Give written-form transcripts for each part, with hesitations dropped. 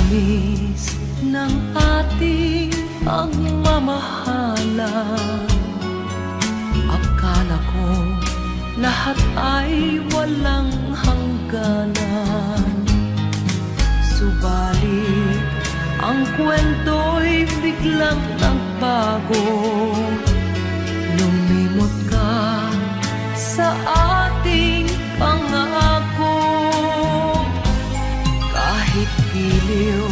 tamis ng ating pagmamahalan. Akala ko lahat ay walang hangganan, subalit ang kwento'y biglang nagbago. Lumimot ka sa ating pangako. Kahit giliw,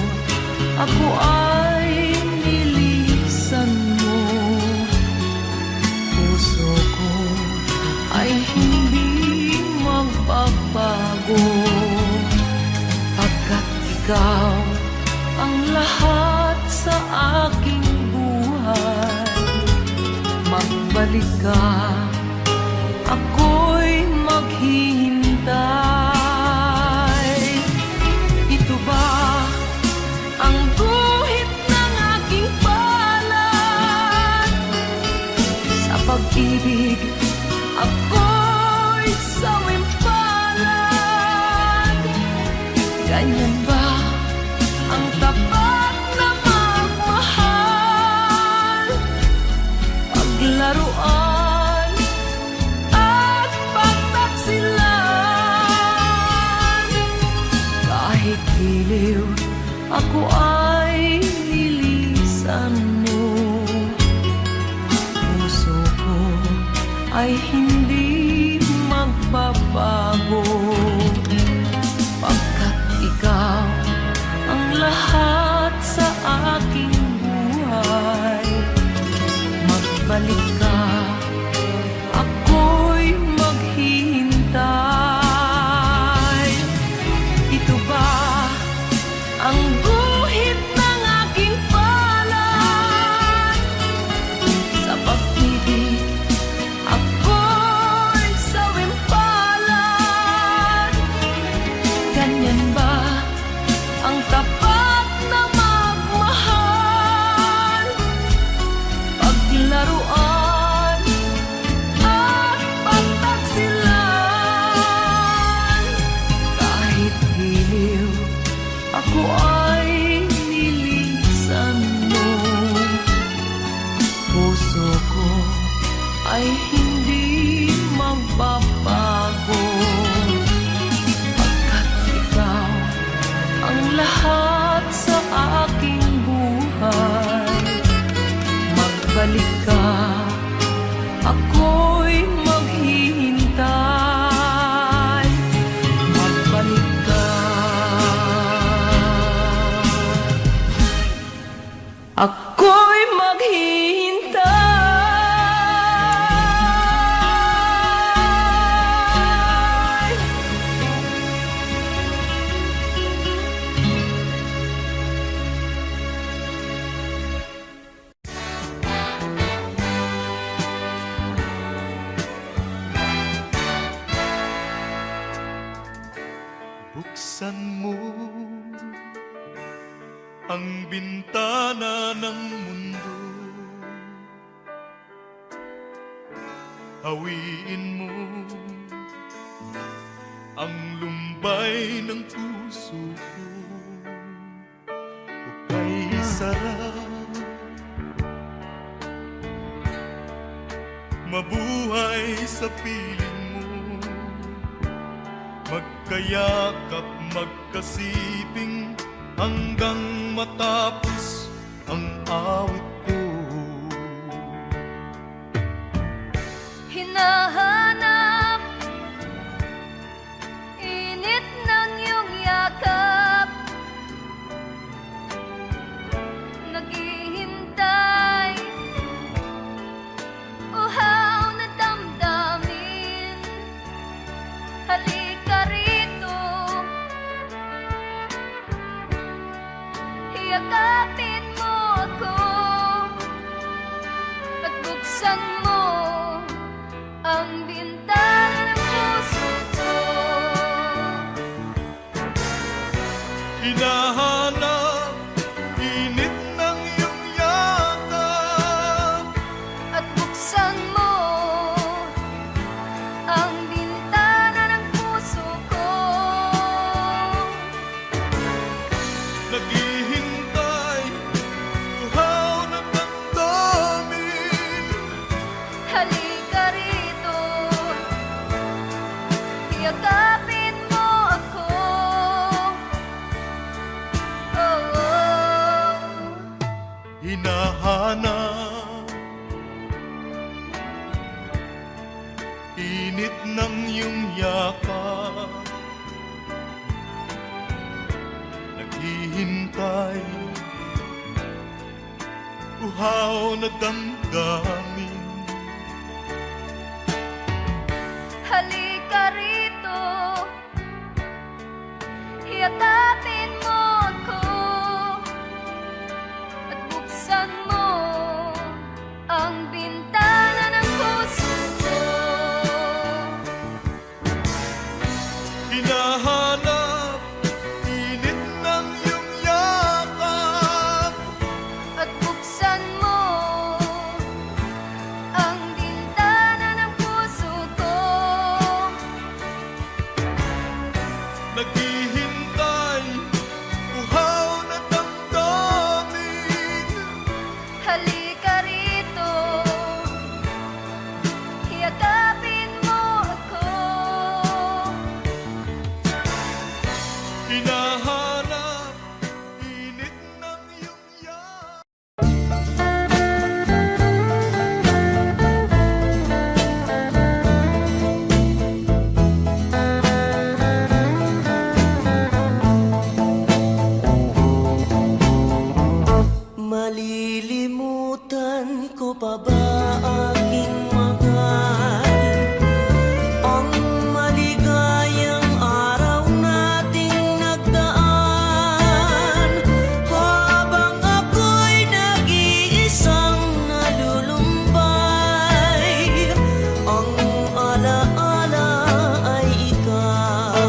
ako ay nilisan mo. Puso ko ay hindi magbabago, pagkat ikaw ang lahat sa aking buhay. Magbalik ka, ako'y maghihintay. Ito ba ang guhit ng aking palad? Sa pag-ibig, ako'y sawimpalad. Ganyan ba ang tapat na magmahal? Paglaruan at pagtaksilan. Kahit giliw, ako ay nilisan mo. Puso ko ay hindi magbabago, pagkat ikaw ang lahat sa aking buhay. Magbalik ka, ako'y maghihintay. Ito ba ang guhit ng aking palad? Sa pag-ibig, ako'y sawimpalad. Ganyan ba ang tapat na magmahal? Paglaruan at pagtaksilan. Kahit giliw, ako ay nilisan mo. Puso ko ay hindi magbabago, pagkat ikaw ang lahat sa aking buhay. Magbalik ka, ako'y maghihintay. Magbalik ka, ako'y maghihintay. Buksan mo ang bintana ng mundo, hawiin mo ang lumbay ng puso ko. Hukay sarap, mabuhay sa piling mo, magkayakap, magkasiping hanggang matapos ang awit ko. Hinahanap init ng iyong yakap, naghihintay uhaw na damdamin. Halika rito, yakapin mo ako at buksan mo ang bintana ng puso ko. Hinahanap init ng iyong yakap At buksan mo ang bintana ng puso ko. nag hinahanap. Init ng iyong yakap, naghihintay, uhaw na damdamin. Halika rito, yakapin mo ako at buksan mo ang bintana ng puso ko. Hinahanap, init ng iyong yakap, At buksan mo ang bintana ng puso ko. naghihintay, uhaw na damdamin. Halika rito, yakapin mo ako. Hinahanap, init ng iyong yakap. Malilimutan ko pa ba aking mahal ang maligayang araw nating nagdaan, habang ako'y nag-iisang nalulumbay. Ang alaala ay ikaw,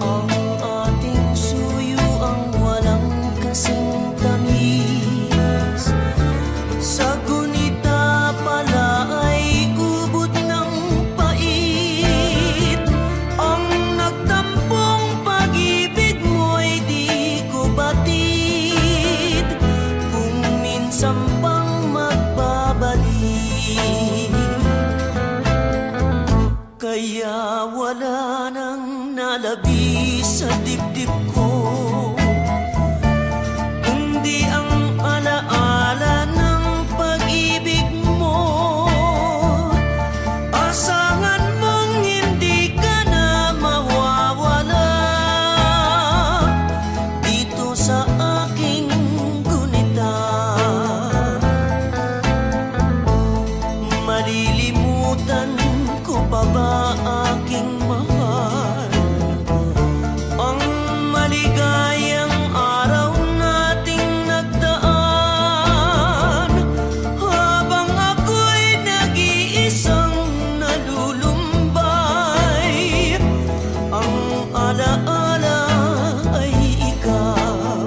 ang ating suyo ang walang kasing tamis. Sa gunita pala ay ubod ng pait. Ang nagtampong pag-ibig mo'y di ko batid, kung minsan pang magbabalik. Kaya wala nang nalabis sa dibdib ko, kundi ang alaala ng pag-ibig mo. Asahan mong hindi ka na mawawala dito sa aking gunita. Malilimutan ko pa ba aking mahal ang maligayang araw nating nagdaan, habang ako'y nag-iisang nalulumbay. Ang alaala ay ikaw.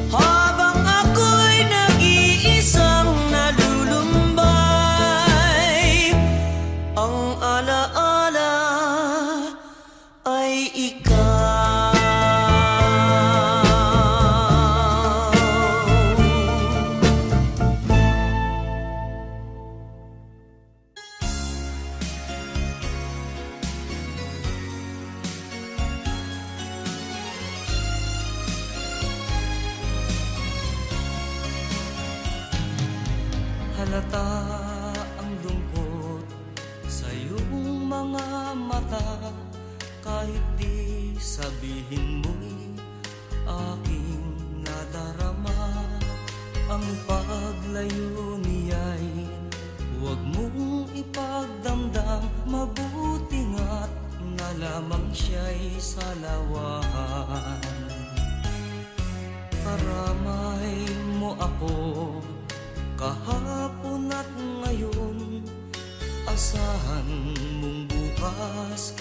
Habang ako'y nag-iisang nalulumbay, ang alaala ay ikaw. Halata ang lungkot sa iyong mga mata, kahit di sabihin mo'y aking nadarama. Ang paglayo niya'y huwag mong ipagdamdam, mabuti nga't na lamang siya'y salawahan. Karamay mo ako kahapon at ngayon, asahan mong bukas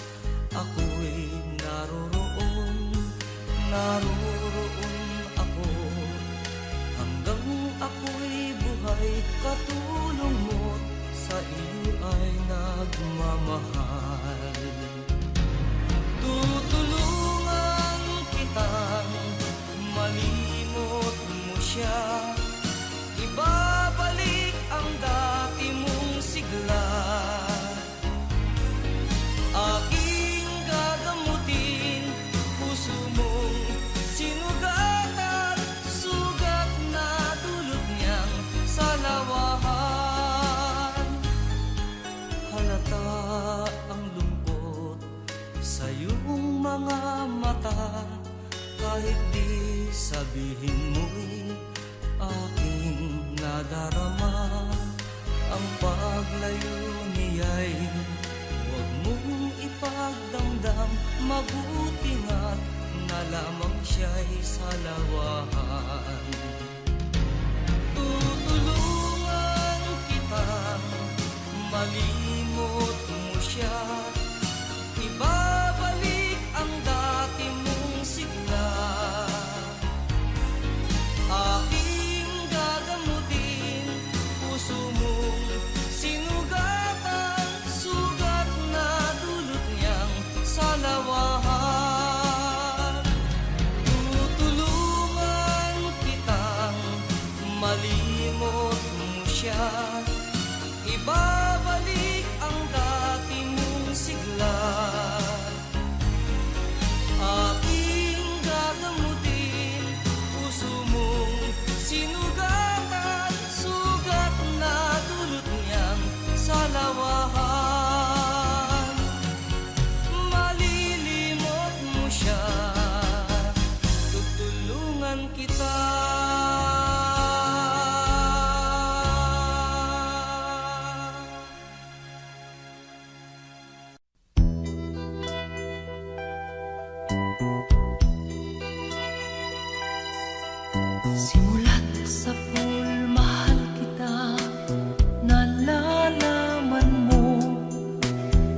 ako'y naroroon. Naroroon ako hanggang ako'y buhay, katulong mo't sa iyo ay nagmamahal. Tutulungan kitang malimot sabihin mo'y aking nadarama. Ang paglayo niya'y huwag mong ipagdamdam. Mabuti nga't na lamang siya'y salawahan. Tutulungan kitang malimot mo siya. Ibabalik ang dati mong sigla. Aking gagamutin puso mong sinugatan. Sugat na dulot niyang salawahan. Tutulungan kitang malimot mo siya. Ibabalik ang dati mong sigla. Aking gagamutin puso mong sinugatan. Sugat na dulot niyang salawahan. Malilimot mo siya, tutulungan kita. Simulat sa pool, mahal kita. Nalalaman mo,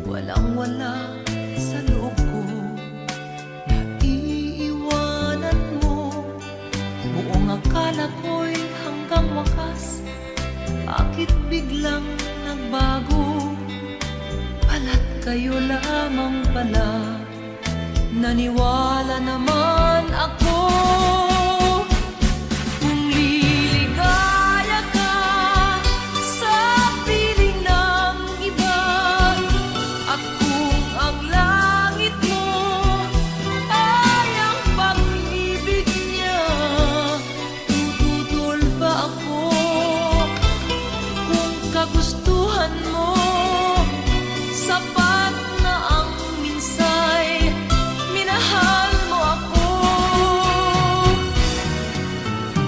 walang-wala sa loob ko. Naiiwanan mo, buong akala ko'y hanggang wakas. Bakit biglang nagbago? Pala't kayo lamang pala. Naniwala naman ako. Kagustuhan mo, sapat na ang minsay, minahal mo ako.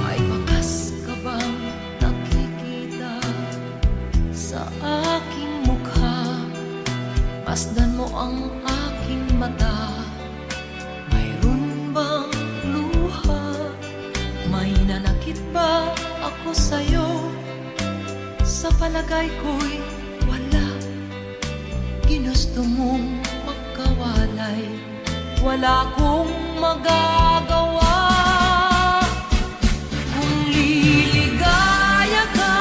May bakas ka bang nakikita sa aking mukha? Masdan mo ang aking mata. Mayroon bang luha? May nanakit ba ako sa'yo? Sa palagay ko'y wala. Ginusto mong magkawalay, wala kong magagawa. Kung liligaya ka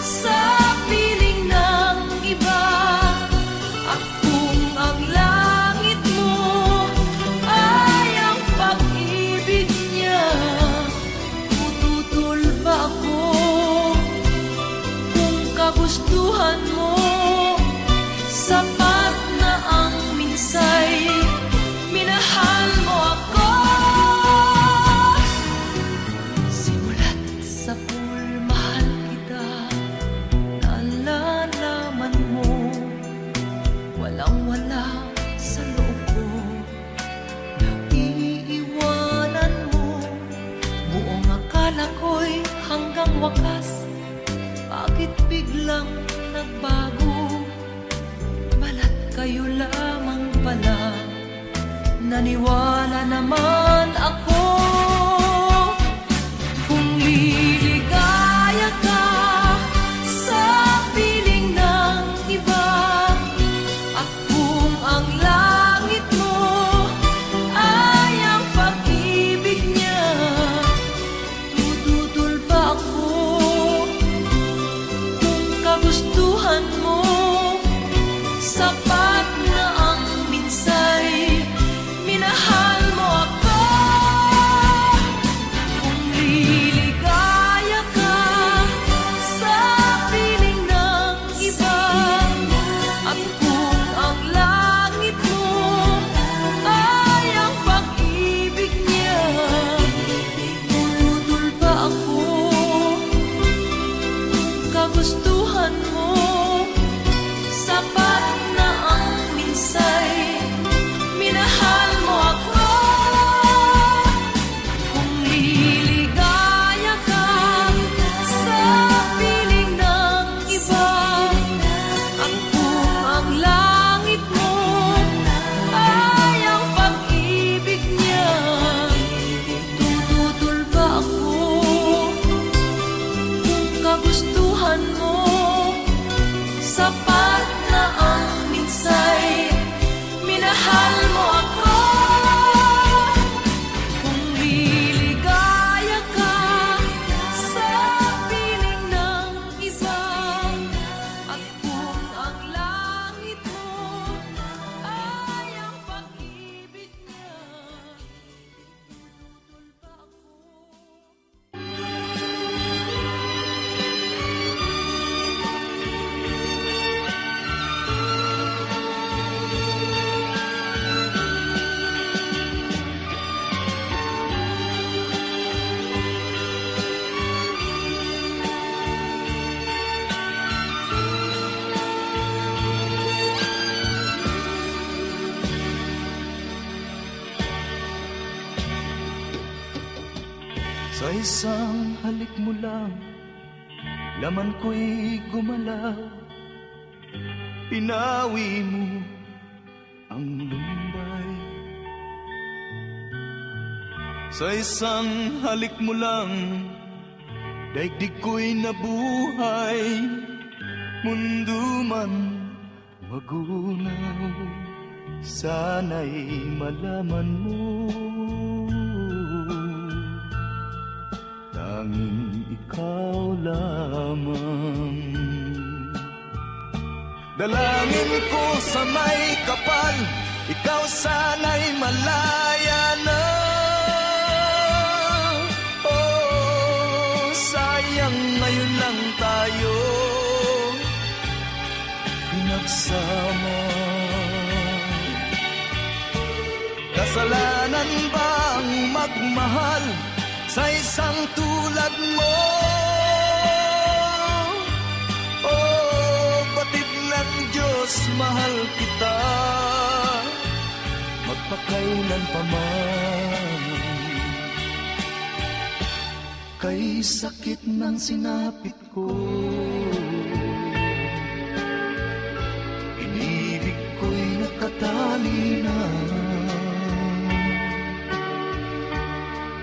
sa piling ng iba, at kung ang langit mo ay ang pag-ibig niya, tututol ba ako? Kagustuhan mo, sapat na ang minsay, minahal mo ako. Simulat sa pool, mahal kita. Nalalaman mo, walang-wala sa loob ko. Naiiwanan mo, buong akala ko'y hanggang wakas. Bakit biglang nagbago? Balat kayo lamang pala. Naniwala naman ako. Kung liligaya ka sa piling ng iba, at kung ang langit mo ay ang pag-ibig niya, tututol ba ako? Kagustuhan mo, sapat na ang minsay, minahal mo ako. Kung liligaya ka sa piling ng iba, at kung ang langit mo ay ang pag-ibig niya, tututol ba ako? Kagustuhan mo, sapat na ang minsay, minahal mo ako. Kung Sa isang halik mo lang, laman ko'y gumalaw. Pinawi mo ang lumbay. Sa isang halik mo lang, daigdig ko'y nabuhay. Mundo man magunaw, sana'y malaman mo, tanging ikaw lamang. Dalangin ko sa may kapal, ikaw sana'y malaya na. Oh, sayang ngayon lang tayo pinagsama. Kasalanan ba ang magmahal sa isang tulad mo? Oh, batid ng Diyos, mahal kita magpakailan pa man. Kay sakit ng sinapit ko, inibig ko'y nakatali na.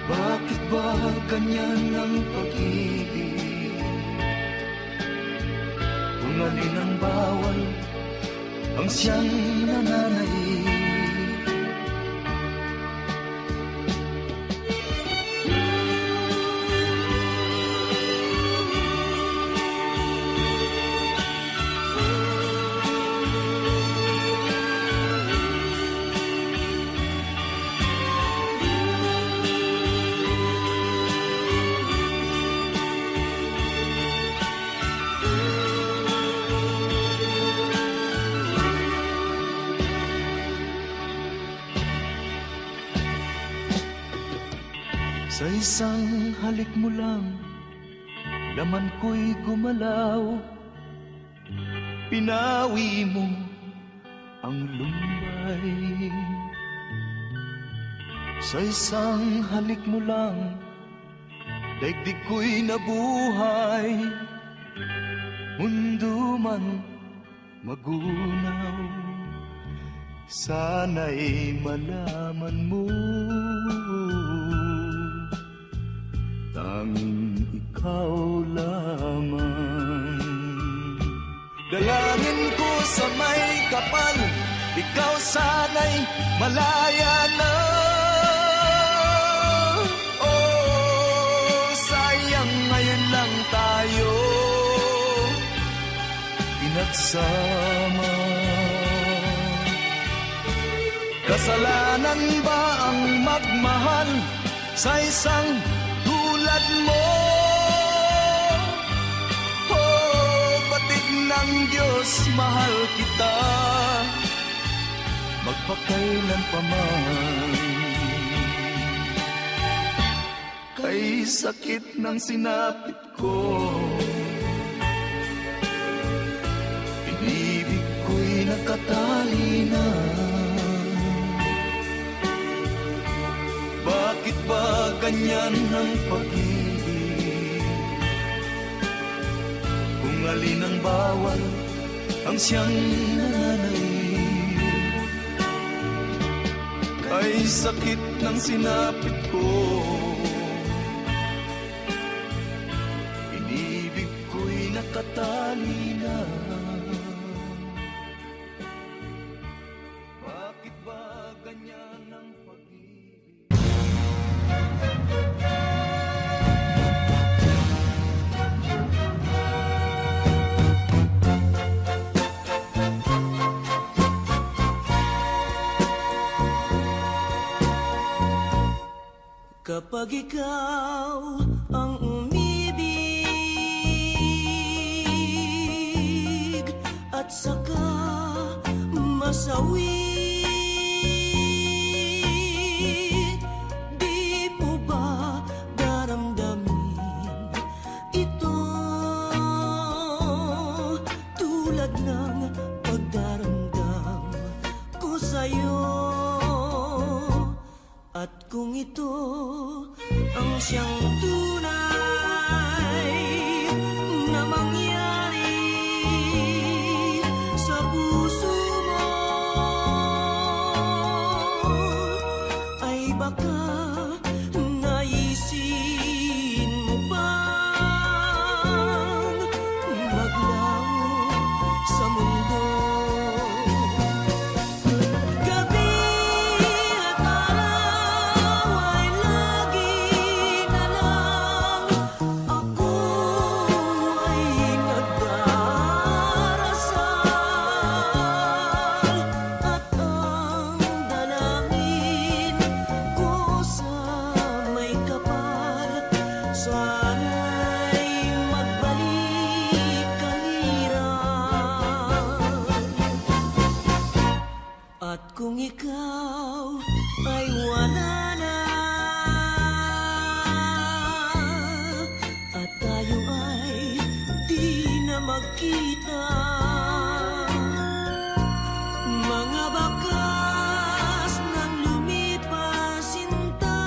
Bakit ba ganyan ang pag-ibig? Kung alin ang bawal, ang siyang nananaig. Sa isang halik mo lang, laman ko'y gumalaw. Pinawi mo ang lumbay. Sa isang halik mo lang, daigdig ko'y nabuhay. Mundo man magunaw, sana'y malaman mo, tanging ikaw lamang. Dalangin ko sa may kapal, ikaw sana'y malaya na. Oh, sayang ngayon lang tayo pinagsama. Kasalanan ba ang magmahal sa isang tulad mo? Oh, batig ng Diyos, mahal kita magpakailan pa man. Kay sakit ng sinapit ko, inibig ko'y nakatali na. Bakit ba ganyan ang pag-ibig? Kung alin ang bawal, ang siyang nananaig. Kay sakit ng sinapit ko, inibig ko'y nakatali na. Bakit ba ganyan ang pag-ibig? Kapag ikaw ang umibig at saka masawi, di mo ba daramdamin ito tulad ng pagdaramdam ko sa'yo? At kung ito ang siyang tunay na mangyari sa puso mo, ay baka naisin mo bang maglaho sa mundo? Gabi at araw ay lagi na lang ako ay nagdarasal, at ang dalangin ko sa may kapal, sana'y magbalik ang hirap. At kung ikaw ay wala na, at tayo ay di na magkita, mga bakas ng lumipas sinta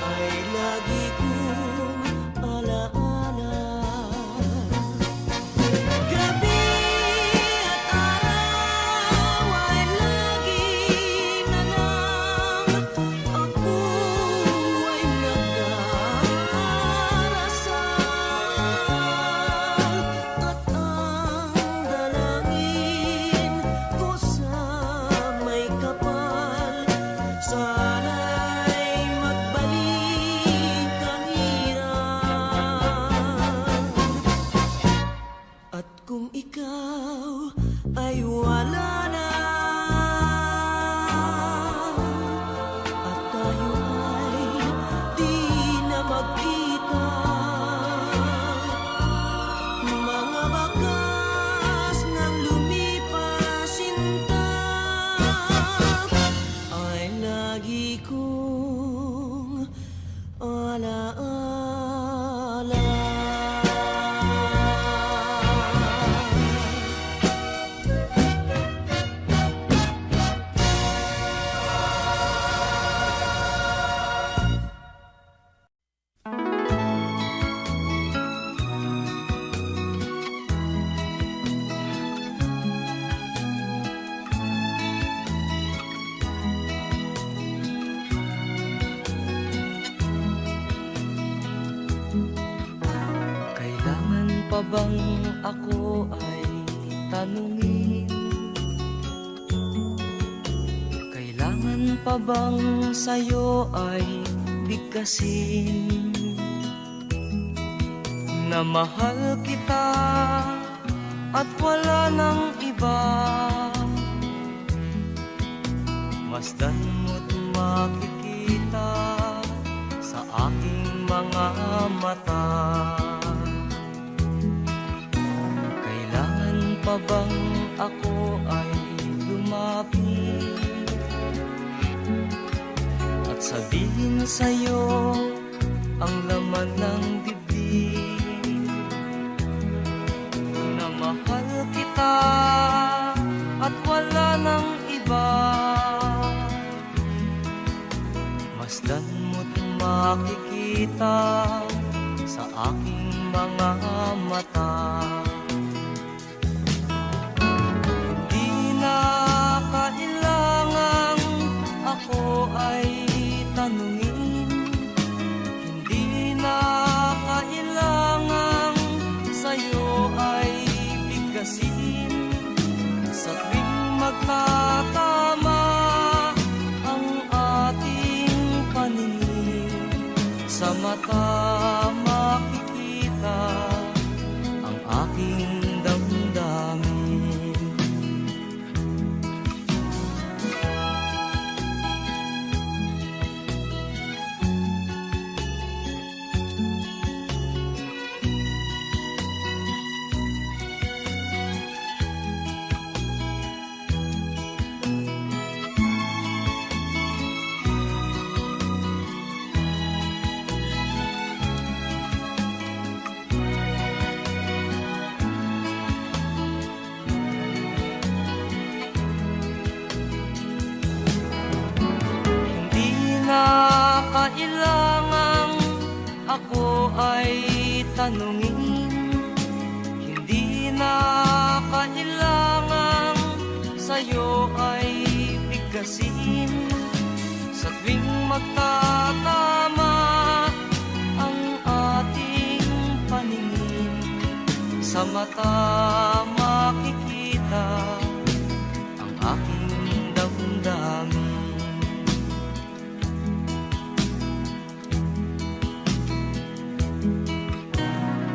ay lagi kong alaala. Gabi at araw ay lagi na lang ako ay nagdarasal, at ang dalangin ko sa may kapal, sana'y magbalik ang hirap. At kung ikaw ay wala na, at tayo ay di na magkita, mga bakas ng lumipas sinta ay lagi kong alaala. Kailangan pa bang ako ay tanungin? Kailangan pa bang sa'yo ay bigkasin na mahal kita at wala nang iba? Masdan mo't makikita sa aking mga mata. Kailangan pa bang ako ay lumapit at sabihin sa'yo ang laman ng dibdib, na mahal kita at wala nang iba? Masdan mo't makikita sa aking mga mata. Hindi na kailangang ako ay tanungin, hindi na kailangang sa'yo ay bigkasin, sa tuwing magtatama ang ating paningin, sa mata makikita ang aking damdamin. kailangang ako ay tanungin, hindi na kailangang sa'yo ay bigkasin. Sa tuwing magtatama ang ating paningin, sa mata makikita ang aking damdamin.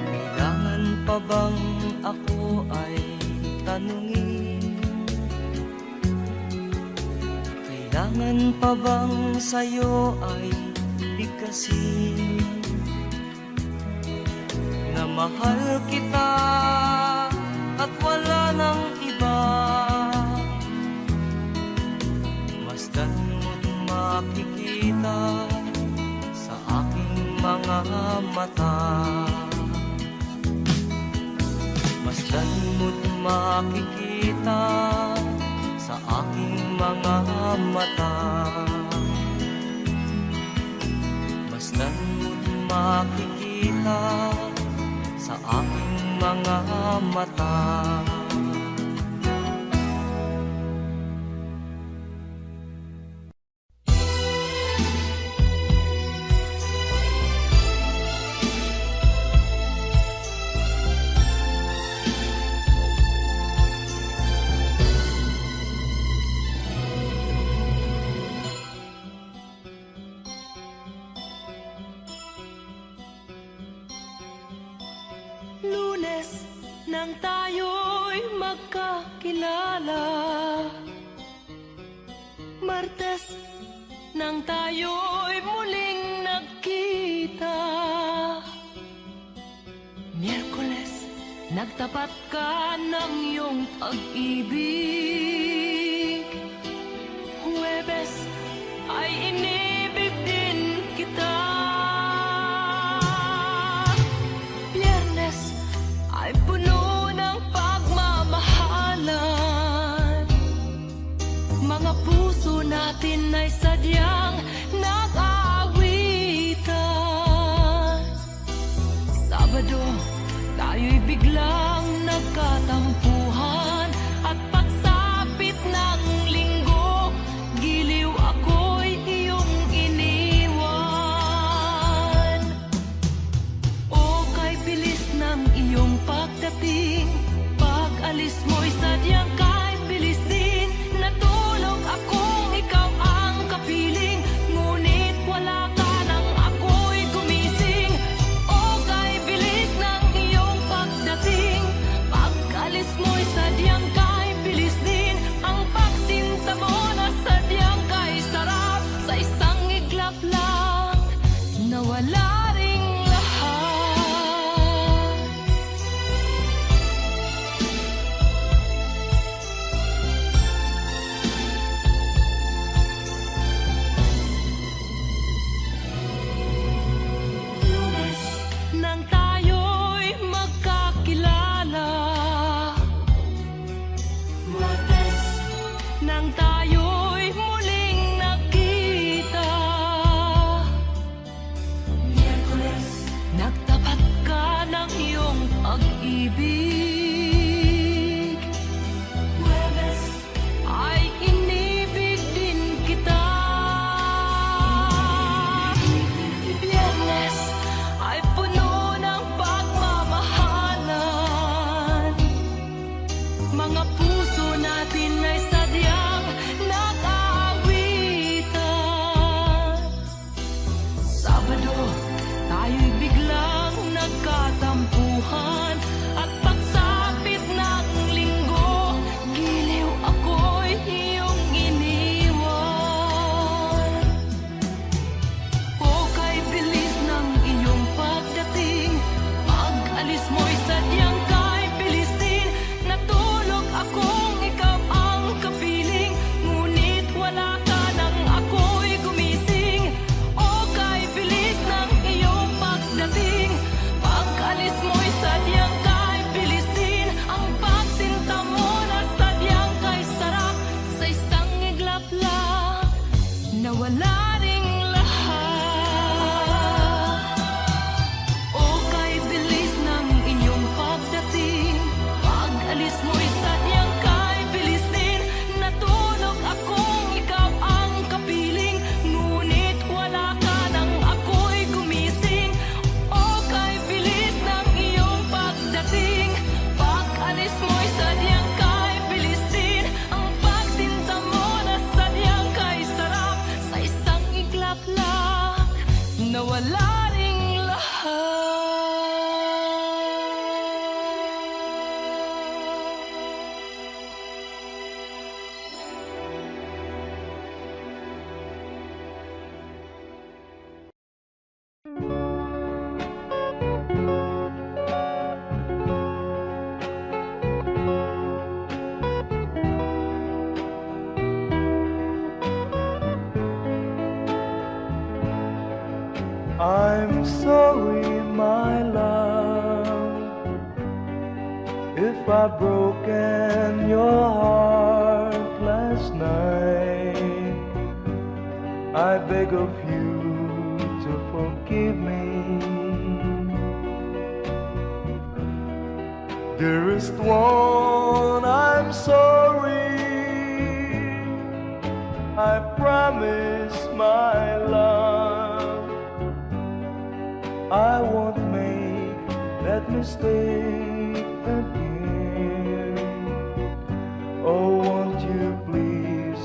Kailangan pa bang ako ay tanungin? Kailangan pa bang sa'yo ay bigkasin? Na mahal kita at wala nang iba, masdan mo't makikita sa aking mga mata. Masdan mo't makikita sa aking mga mata. Masdan mo't makikita sa aking mga mata. Lunes nang tayo'y magkakilala, Martes nang tayo'y muling nagkita, Miyerkules nagtapat ka ng iyong pag-ibig, Huwebes ay inibig din kita, Biyernes ay puno ng pagmamahalan. Mga puso natin ay sadyang nag-aawitan. Sabado, tayo'y biglang nagkatampuhan. At pagsapit ng linggo, giliw ako'y iyong I'm sorry, my love, if I've broken your heart last night. I beg of you to forgive me. Dearest one, I'm sorry. I promise, my love, I won't make that mistake again. Oh, won't you please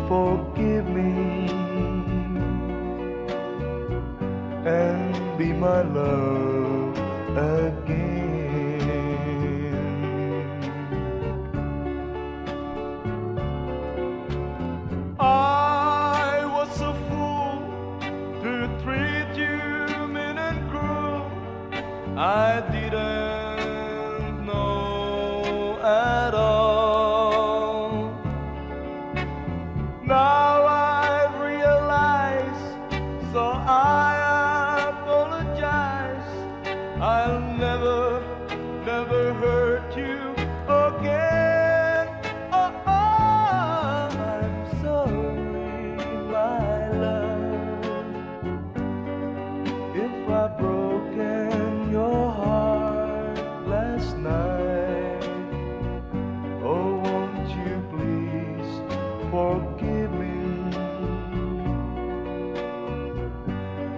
forgive me and be my love again. I was a fool to treat you mean and cruel. I didn't know at all. Now I realize, so I apologize. I'll never, never hurt you again. Oh, I'm sorry, my love, if I've broken your heart last night. Oh, won't you please forgive me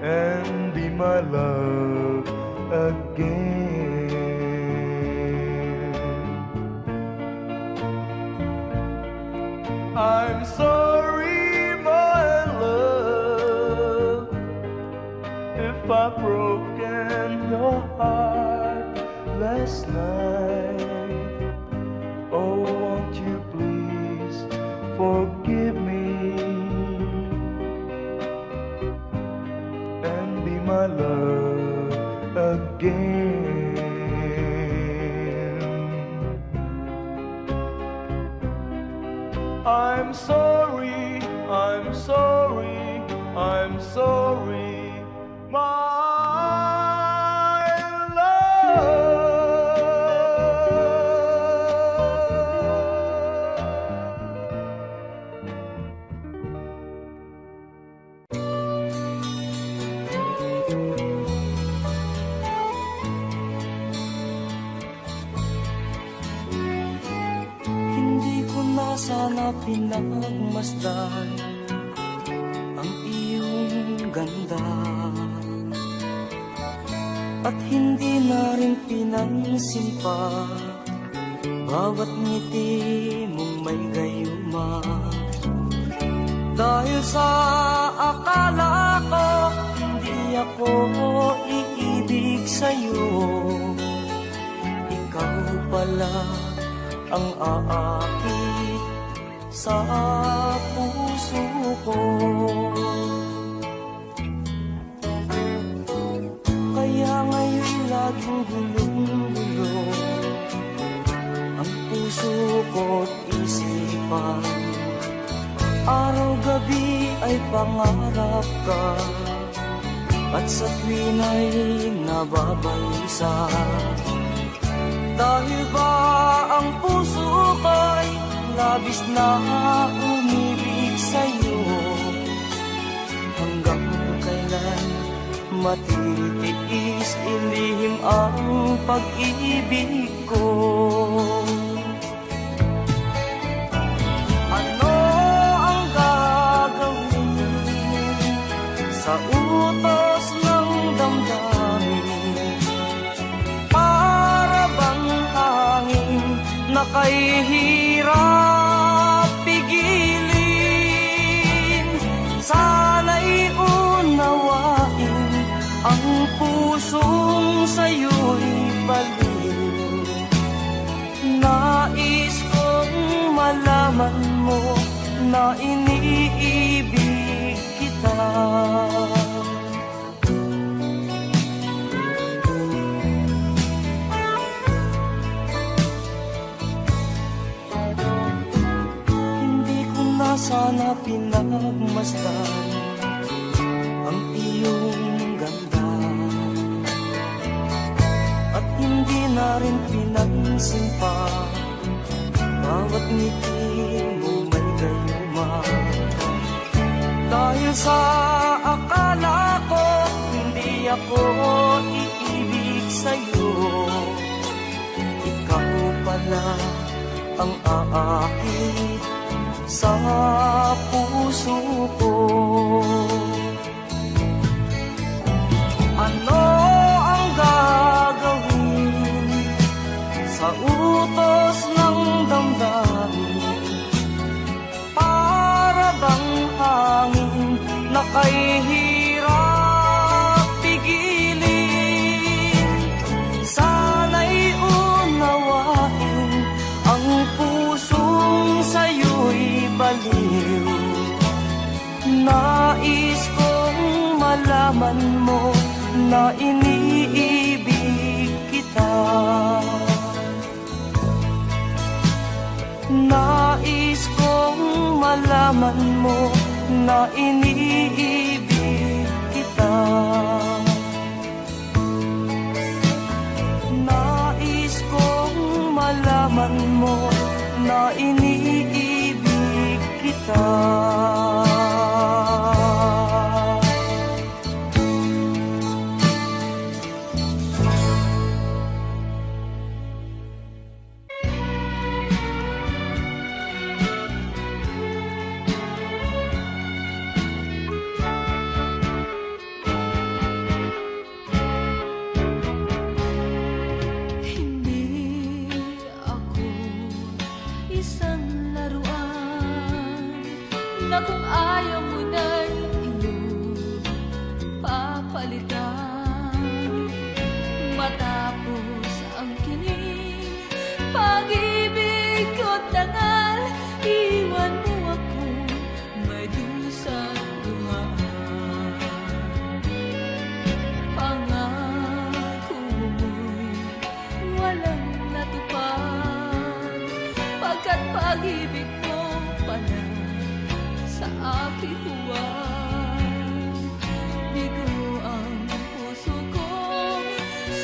and be my love again. I'm sorry, my love, if I've broken your heart last night. Oh, won't you please forgive me and be my love again. I'm sorry, I'm sorry, I'm sorry, my love. Hindi ko na sana pinagmasdan ang iyong ganda, at hindi na rin pinansin pa bawat ngiti mong may gayuma. Dahil sa akala ko hindi ako iibig sa'yo, ikaw pala ang aakit sa puso ko. Kaya ngayon laging gulong-gulo ang puso ko't isipan. Araw-gabi ay pangarap ka, at sa tuwin ay nababalisa. Dahil ba ang puso ko'y labis na umibig sa'yo? Hanggang kailan matitiis ilihim ang pag-ibig ko? Ano ang gagawin sa utos ng damdamin? Para bang hangin na kay hirap pigilin? Sana'y unawain ang pusong sa'yo'y baliw. Nais kong malaman mo na iniibig kita. Hindi ko na sana pinagmasdan ang iyong ganda, na rin pinansin pa. Bawat ngiti mo may gayuma. Dahil sa akala ko hindi ako iibig sa'yo, ikaw pala ang aakit sa puso ko. Ano ang gagawin sa utos ng damdamin? Para bang hangin na kay hirap pigilin. Sana'y unawain ang pusong sa'yo'y baliw. Nais kong malaman mo na iniibig kita. Nais kong malaman mo na iniibig kita. Nais kong malaman mo na iniibig kita. Hindi ako isang laruan na kung ayaw mo na'y iyong papalitan. Matapos ang kinig, pag-ibig ko't dangal, iwan mo ako may dusang dumaan. Pangako mo'y walang natupad, pagkat pag-ibig mo pala sa aking huwag. Bigo ang puso ko,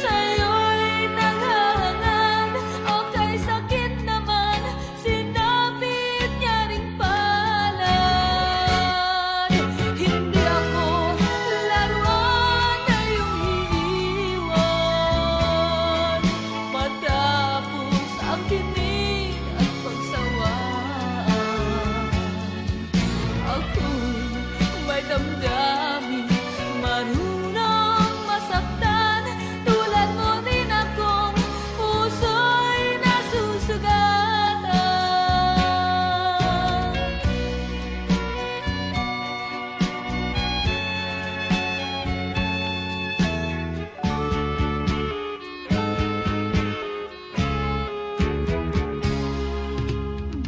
sa'yo'y naghahangad, o kay sakit naman, sinapit niya ring palad. Hindi ako laruan na iyong iiwan, matapos ang kinig at pagsawaan. Ako'y may damdamin, marunong masaktan, tulad mo din akong puso'y nasusugatan.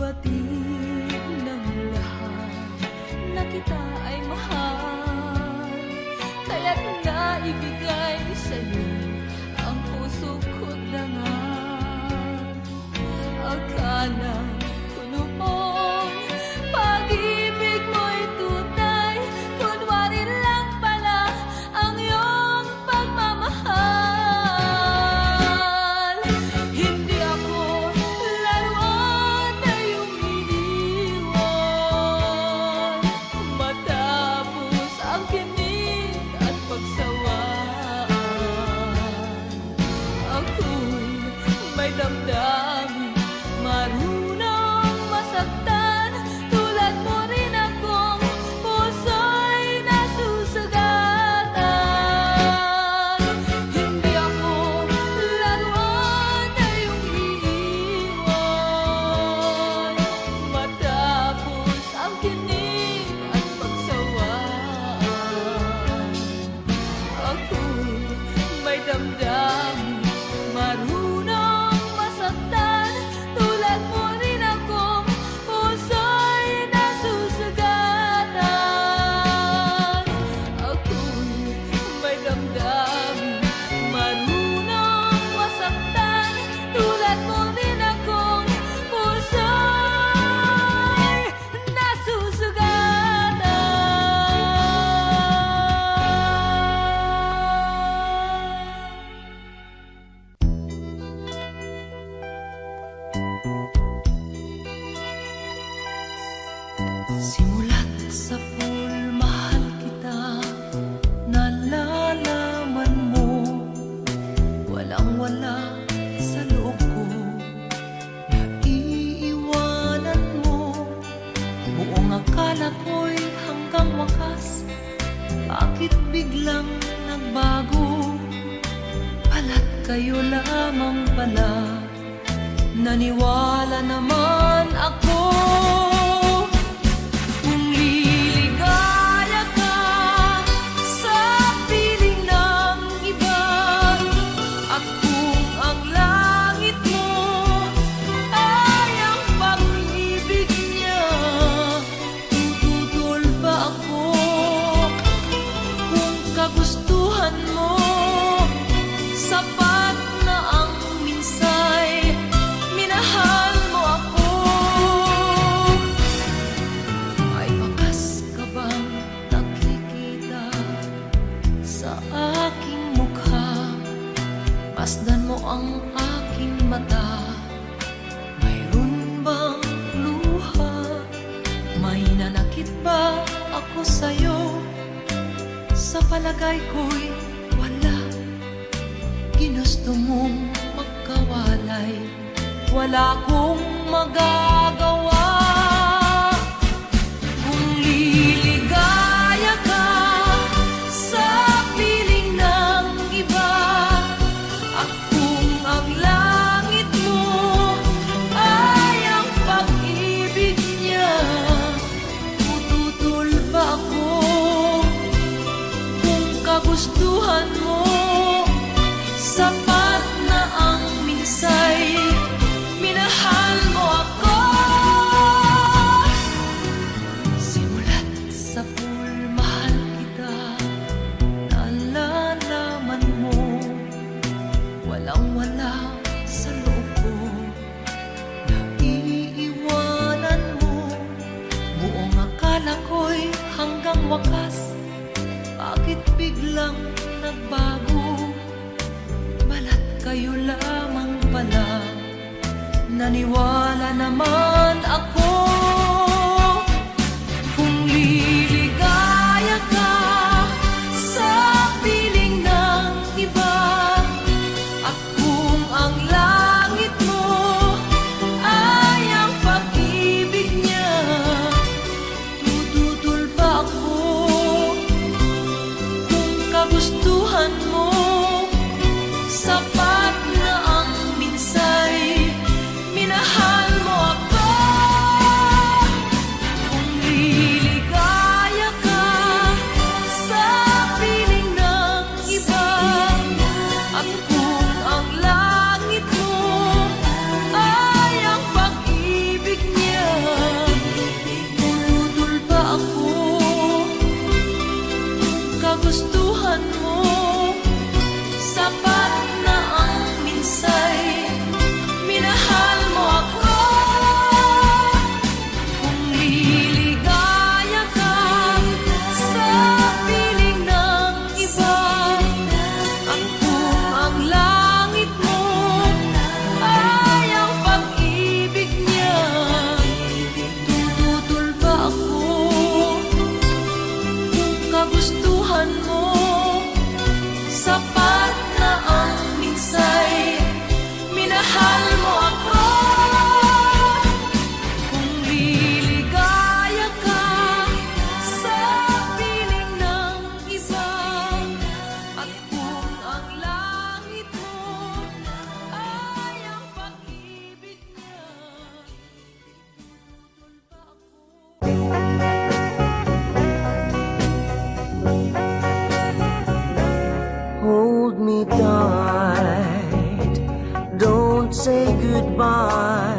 Batid ng lahat na kita ay mahal, kaya't naibigay sa'yo ang puso ko't dangal. Akala ko noon pag-ibig mo'y tunay, kunwari lang pala ang iyong pagmamahal. Hindi ako laruan na iyong iniwan, matapos ang kinig at pagsawaan. Ako'y may damdamin, marunong masaktan, tulad mo rin akong puso'y nasusugatan. Hindi ako laruan na iyong iiwan, matapos ang kinig at pagsawaan. Ako'y may damdamin, marunong masaktan, tulad mo rin akong puso'y nasusugatan. Ako'y may damdamin, marunong masaktan, tulad mo rin akong puso'y nasusugatan. biglang nagbago, pala't kayo lamang pala. Naniwala naman ako, kung liligaya ka sa piling ng iba, at kung ang langit mo ay ang pag-ibig niya, tututol ba ako? Kung kagustuhan mo, sapat na ang minsay, minahal mo ako. Ay bakas ka bang nakikita sa aking mukha? Masdan mo ang aking mata, mayroon bang luha? May nanakit ba ako sa'yo? Sa palagay ko'y wala. Ginusto mong magkawalay, wala kong magagawa. Kung liligaya ka sa piling ng iba, at kung ang langit mo ay ang pag-ibig niya, tututol ba ako? Kung kagustuhan mo, sapat na ang minsay, minahal mo ako. Simulat sa pool, mahal kita, nalalaman mo, walang-wala sa loob ko, naiiwanan mo. Buong akala ko'y hanggang wakas, bakit biglang nagbago? Balat kayo lamang pala, naniwala naman ako. Kung liligaya ka sa piling ng iba, at kung ang langit mo ay ang pag-ibig niya, tututol ba ako? Kung kagustuhan mo, sapat na ang minsay, minahal mo ako. Kung liligaya ka sa piling ng iba, at kung ang langit mo ay ang pag-ibig niya, tututol ba ako? Kung kagustuhan mo, sapat na ang minsay, minahal mo ako. Kung liligaya ka sa piling ng iba, at kung ang langit mo ay ang pag-ibig niya, tututol ba ako? Kung kagustuhan mo, sapat na ang minsay, minahal mo ako. Kung liligaya ka sa piling ng iba, at kung ang langit mo ay ang pag-ibig niya, tututol ba ako? Hold me tight, don't say goodbye.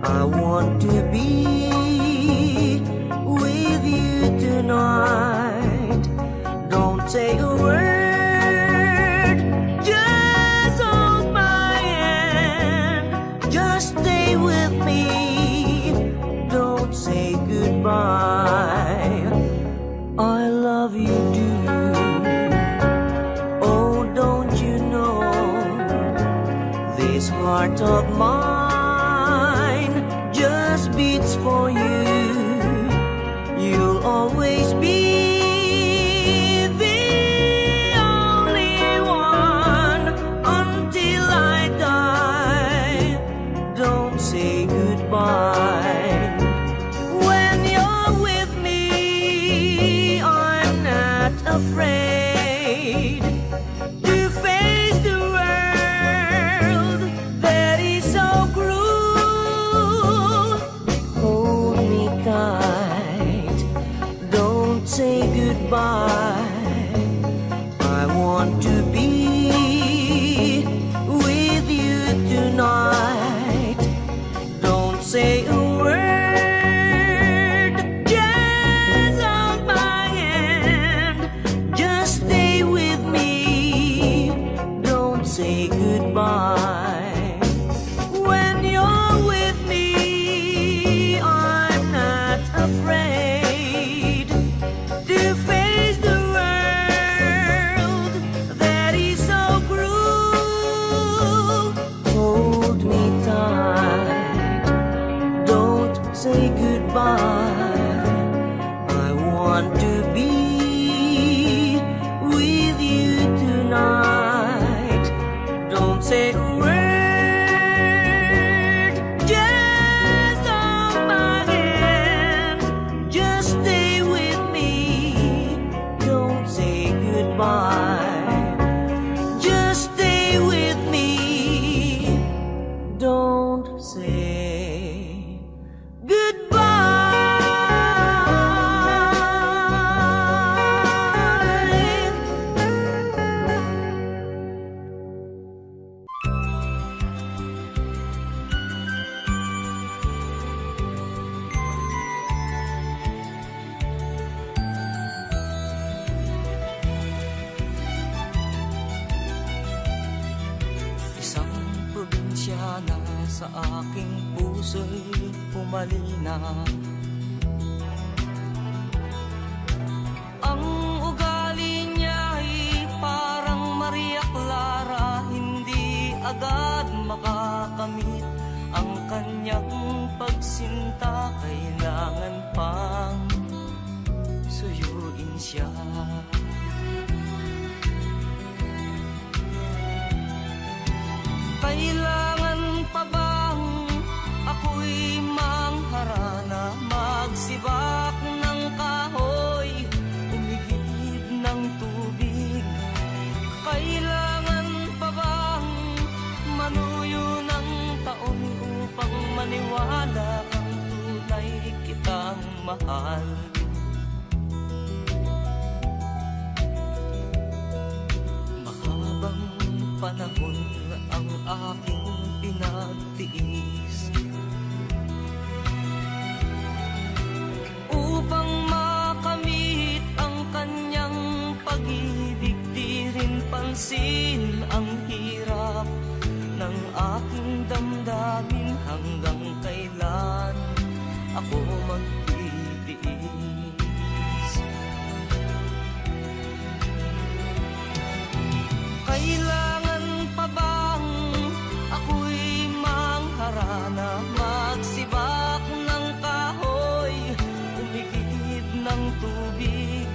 I want to be with you tonight. Don't say a word, just hold my hand. Just stay with me, don't say goodbye. I love you, do. Oh, don't you know, this heart of mine just beats for you. You'll always be the only one until I die. Don't say goodbye. When you're with me, I'm not afraid. goodbye. Just stay with me. Don't say Isang probinsya na sa aking puso'y pumalina. Ang ugali niya'y parang Maria Clara, hindi agad makakamit ang kanyang pagsinta. Kailangan pang suyuin siya. Kailangan pa bang ako'y mangharana, magsibak ng kahoy, umigib ng tubig? Kailangan pa bang manuyo ng taon upang maniwala kang tunay kitang mahal? Mahabang panahon ang aking pinagtiis upang makamit ang kanyang pag-ibig. Di rin pansin ang hirap ng aking damdamin. Hanggang kailan ako magtitiis? Kailangan pa bang ako'y mangharana, magsibak ng kahoy, umigib ng tubig?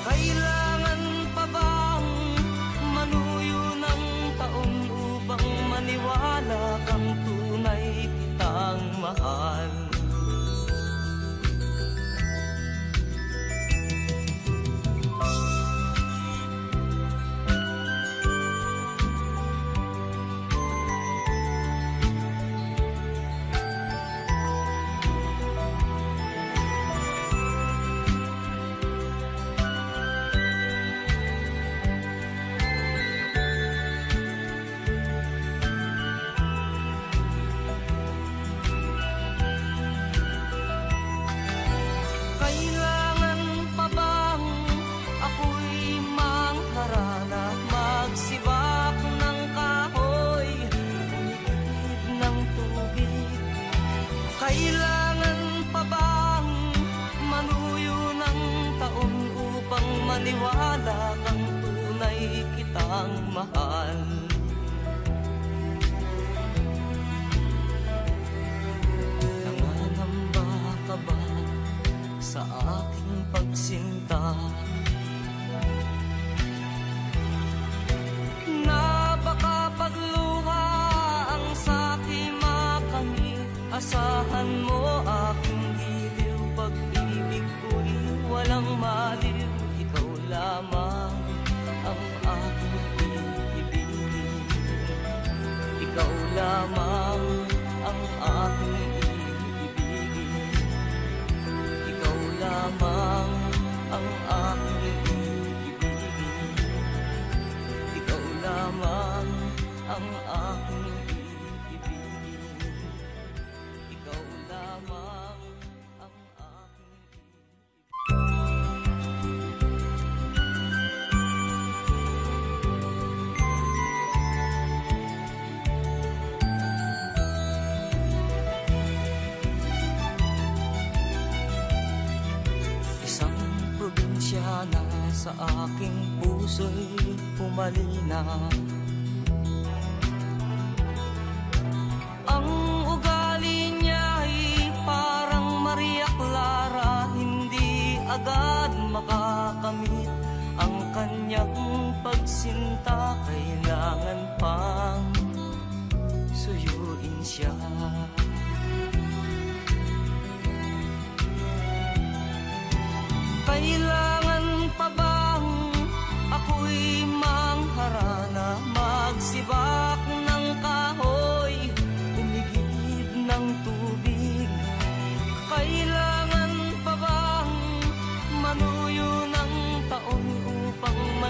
Kailangan pa bang manuyo ng taon upang maniwala kang tunay kitang mahal? Kailangan pa bang ako'y mangharana, magsibak ng kahoy, umigib ng tubig? Kailangan pa bang manuyo ng taon upang maniwala kang tunay kitang mahal? Nanganamba ka ba sa aking pagsinta? Na baka pagluha ang sa'ki makamit, asahan mo aking giliw. Pag-ibig ko'y walang maliw, ikaw lamang ang aking iibigin. Ikaw lamang ang aking iibigin. Ikaw lamang ang aking iibigin. Ikaw lamang ang aking iibigin. Ikaw lamang ang aking Isang probinsya na sa aking puso'y pumalina. Ang ugali niya'y parang Maria Clara, hindi agad makakamit ang kanyang pagsinta. Kailangan pang suyuin siya. Kailangan pa bang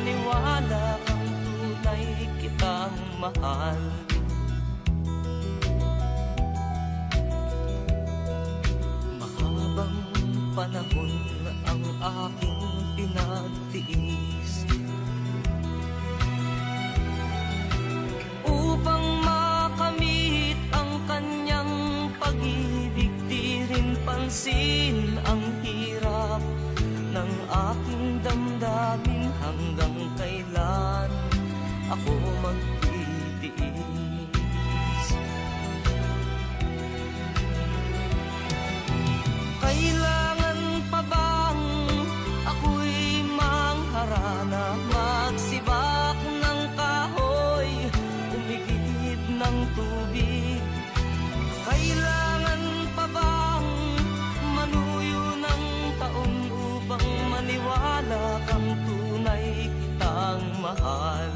maniwala kang tunay kitang mahal. Mahabang panahon ang aking pinagtiis upang makamit ang kanyang pag-ibig. Di rin pansin ang hirap ng aking damdamin. Hanggang kailan ako magtitiis? Kailangan pa bang ako'y mangharana, magsibak ng kahoy, umigib ng tubig? Kailangan pa bang manuyo ng taon upang maniwala kang tunay kitang mahal?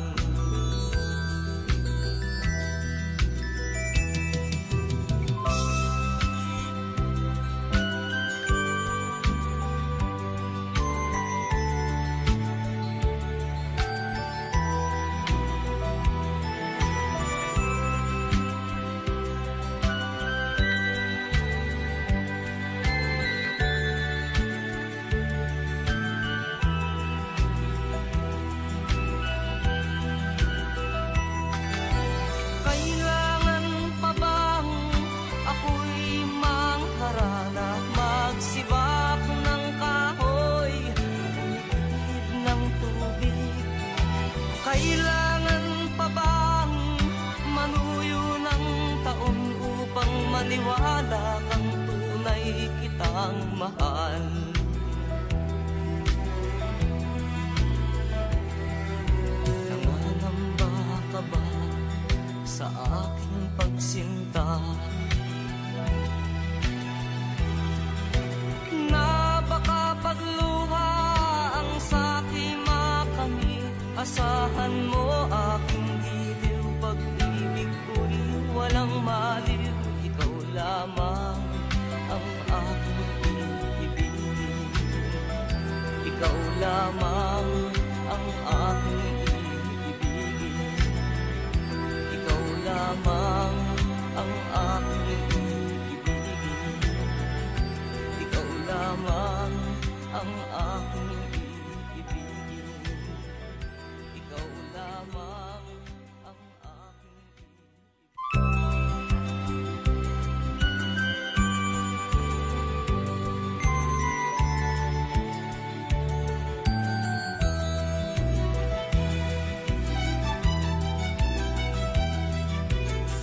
Magsibak ng kahoy, umigib ng tubig? Kailangan pa bang manuyo ng taon upang maniwala kang tunay kitang mahal? Nangangamba ka ba sa aking pagsinta? Na baka pagluha ang sa'ki makamit, asahan mo aking giliw. Pag-ibig ko'y walang maliw, ikaw lamang ang aking iibigin. Ikaw lamang ang aking iibigin. Ikaw lamang ang aking iibigin. Ikaw lamang ang aking iibigin. Ikaw lamang ang aking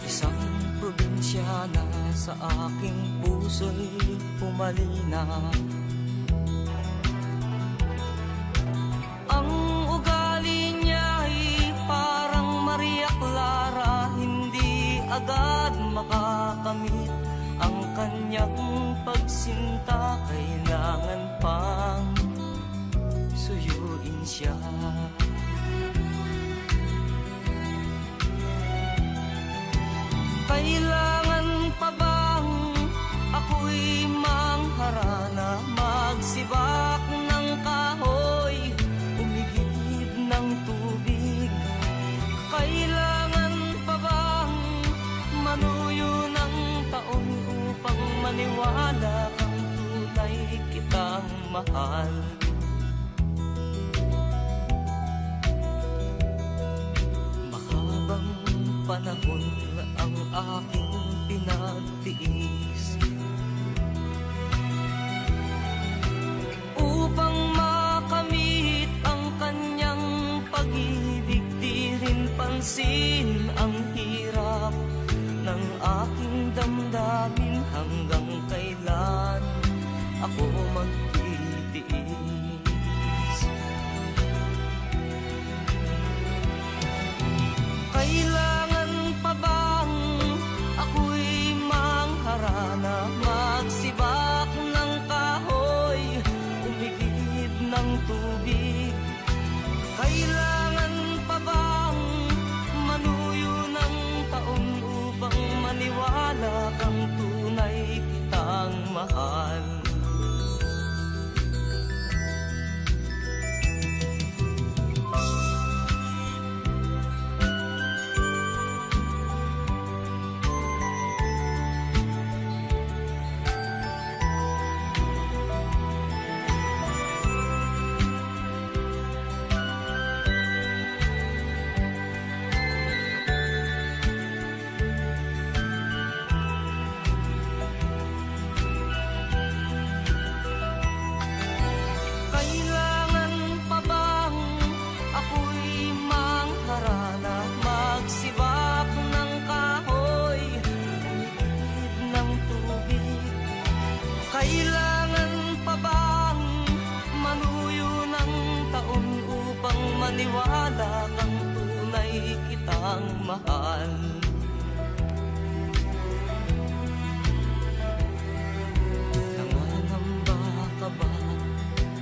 isang probinsyana sa aking puso'y pumalina. Ang ugali niya'y parang Maria Clara, hindi agad makakamit ang kanyang pagsinta. Kailangan pang suyuin siya. Kailangan pa bang ako'y mangharana, magsibak ng kahoy, umigib ng tubig? Kailangan pa bang manuyo ng taon upang maniwala kang tunay kitang mahal? Mahabang panahon ang aking pinagtiis upang makamit ang kanyang pag-ibig. Di rin pansin ang hirap ng aking damdamin. Hanggang kailan ako magtitiis? Kailangan pa bang ako'y mangharana, magsibak ng kahoy, umigib ng tubig? Kailangan pa bang manuyo ng taon upang maniwala kang tunay maniwala kang tunay kitang mahal. Nangangamba ka ba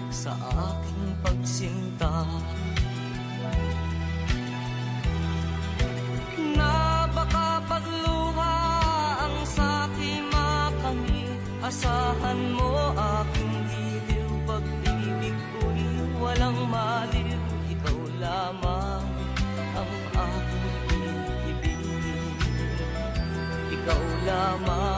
sa aking pagsinta? Na baka pagluha ang sa'king makamit, asahan mo aking giliw, pag-ibig ko'y walang maliw. Ikaw lamang ang aking iibigin, ikaw lamang